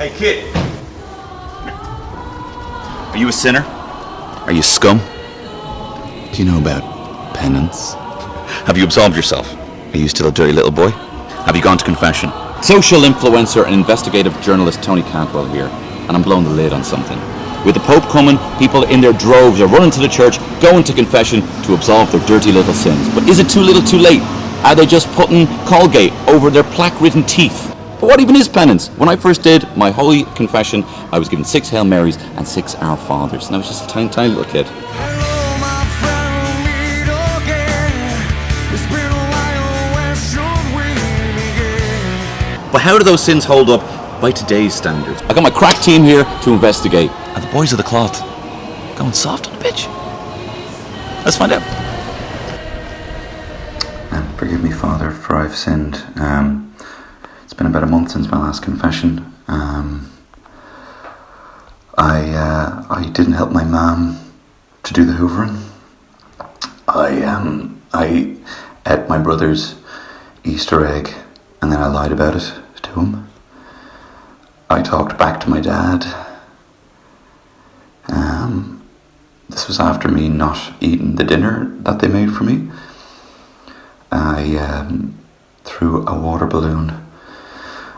Hey, kid. Are you a sinner? Are you scum? Do you know about penance? Have you absolved yourself? Are you still a dirty little boy? Have you gone to confession? Social influencer and investigative journalist Tony Cantwell here, and I'm blowing the lid on something. With the Pope coming, people in their droves are running to the church, going to confession to absolve their dirty little sins. But is it too little too late? Are they just putting Colgate over their plaque-ridden teeth? But what even is penance? When I first did my holy confession, I was given 6 Hail Marys and 6 Our Fathers, and I was just a tiny, tiny little kid. But how do those sins hold up by today's standards? I got my crack team here to investigate, and the boys of the cloth going soft on the pitch. Let's find out. Forgive me, Father, for I've sinned. It's been about a month since my last confession. I didn't help my mum to do the hoovering. I ate my brother's Easter egg, and then I lied about it to him. I talked back to my dad. This was after me not eating the dinner that they made for me. I threw a water balloon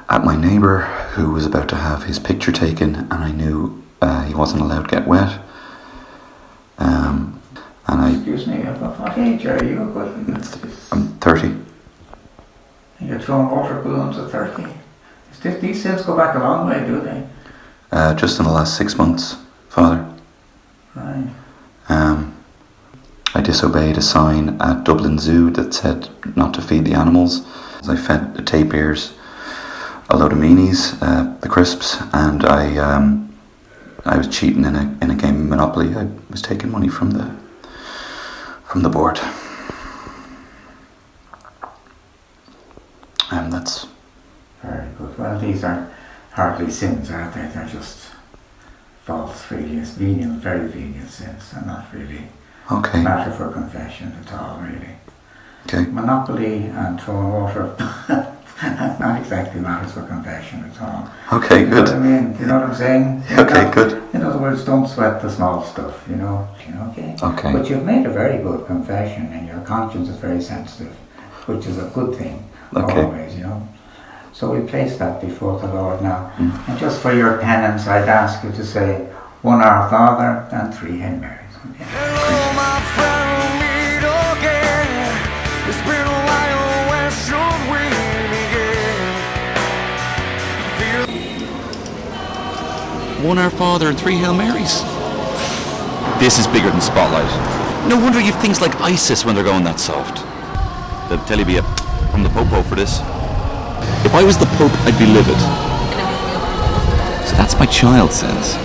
at my neighbour who was about to have his picture taken, and I knew he wasn't allowed to get wet. Excuse me, what age are you? I'm 30. And you're throwing water balloons at 30? These sins go back a long way, do they? Just in the last 6 months, Father. Right. I disobeyed a sign at Dublin Zoo that said not to feed the animals. I fed the tapirs a load of meanies, the crisps, and I was cheating in a game of Monopoly. I was taking money from the board. And that's very good. Well, these are hardly sins, are they? They're just false, really. It's venial, very venial sins, and not really okay. Matter for confession at all, really. Okay. Monopoly and throwing water, not exactly matters for confession at all. Okay, you good. Know what I mean? You know what I'm saying? Okay, good. In other words, don't sweat the small stuff, you know? Okay? Okay. But you've made a very good confession, and your conscience is very sensitive, which is a good thing, always, you know? So we place that before the Lord now. And just for your penance, I'd ask you to say 1 Our Father and 3 Hail Marys. Okay? Hello, my friend, we'll meet again. It's been a while, where should we begin? 1 Our Father and 3 Hail Marys. This is bigger than Spotlight. No wonder you have things like ISIS when they're going that soft. They'll tell you from the Popo for this. If I was the Pope, I'd be livid. So that's my child sins.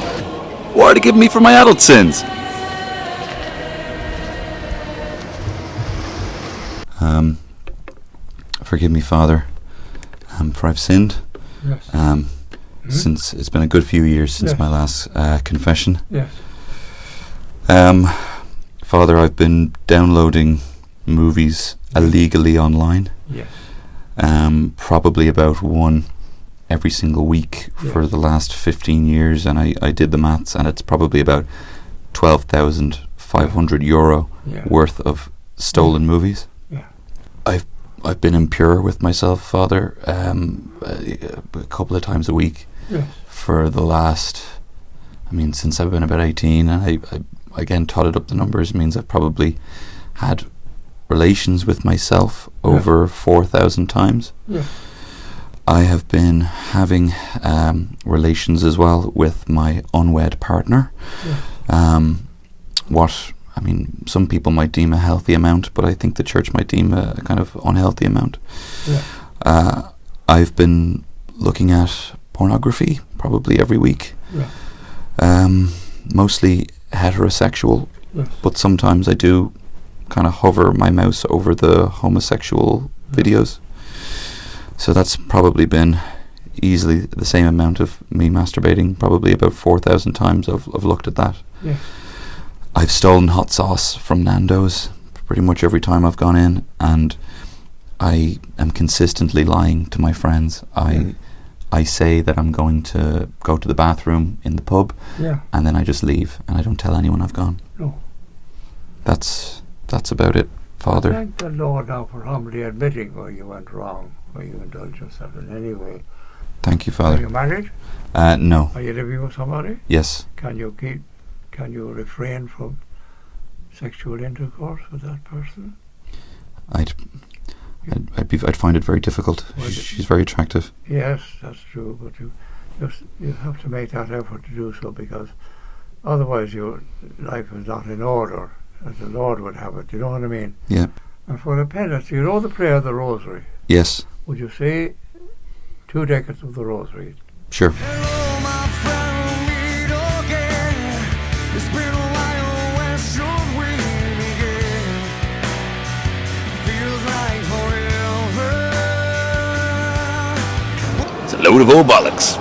What are they giving me for my adult sins? Forgive me, Father, for I've sinned. Yes. Since it's been a good few years since my last confession. Yes. Father, I've been downloading movies illegally online. Yes. Probably about one every single week for the last 15 years, and I did the maths, and it's probably about 12,500 euro worth of stolen movies. Yeah. I've been impure with myself, Father, a couple of times a week for the last, since I've been about 18, and I again totted up the numbers, means I've probably had relations with myself over 4,000 times. Yeah. I have been having relations as well with my unwed partner. Some people might deem a healthy amount, but I think the church might deem a kind of unhealthy amount. I've been looking at pornography probably every week. Mostly heterosexual, but sometimes I do kind of hover my mouse over the homosexual videos. So that's probably been easily the same amount of me masturbating, probably about 4,000 times I've looked at that. I've stolen hot sauce from Nando's pretty much every time I've gone in, and I am consistently lying to my friends. I say that I'm going to go to the bathroom in the pub, Yeah. and then I just leave, and I don't tell anyone I've gone. No. That's about it, Father. Thank the Lord now for humbly admitting where you went wrong, where you indulged yourself in any way. Thank you, Are Father. you married? No. Are you living with somebody? Yes. Can you refrain from sexual intercourse with that person? I'd find it very difficult. Well, She's very attractive. Yes, that's true, but you have to make that effort to do so, because otherwise your life is not in order as the Lord would have it. You know what I mean? Yeah. And for the penance, you know the prayer of the Rosary. Yes. Would you say 2 decades of the Rosary? Sure. Hello, my friend, we'll meet again. It's been a while, when should we begin? Feels like forever. It's a load of old bollocks.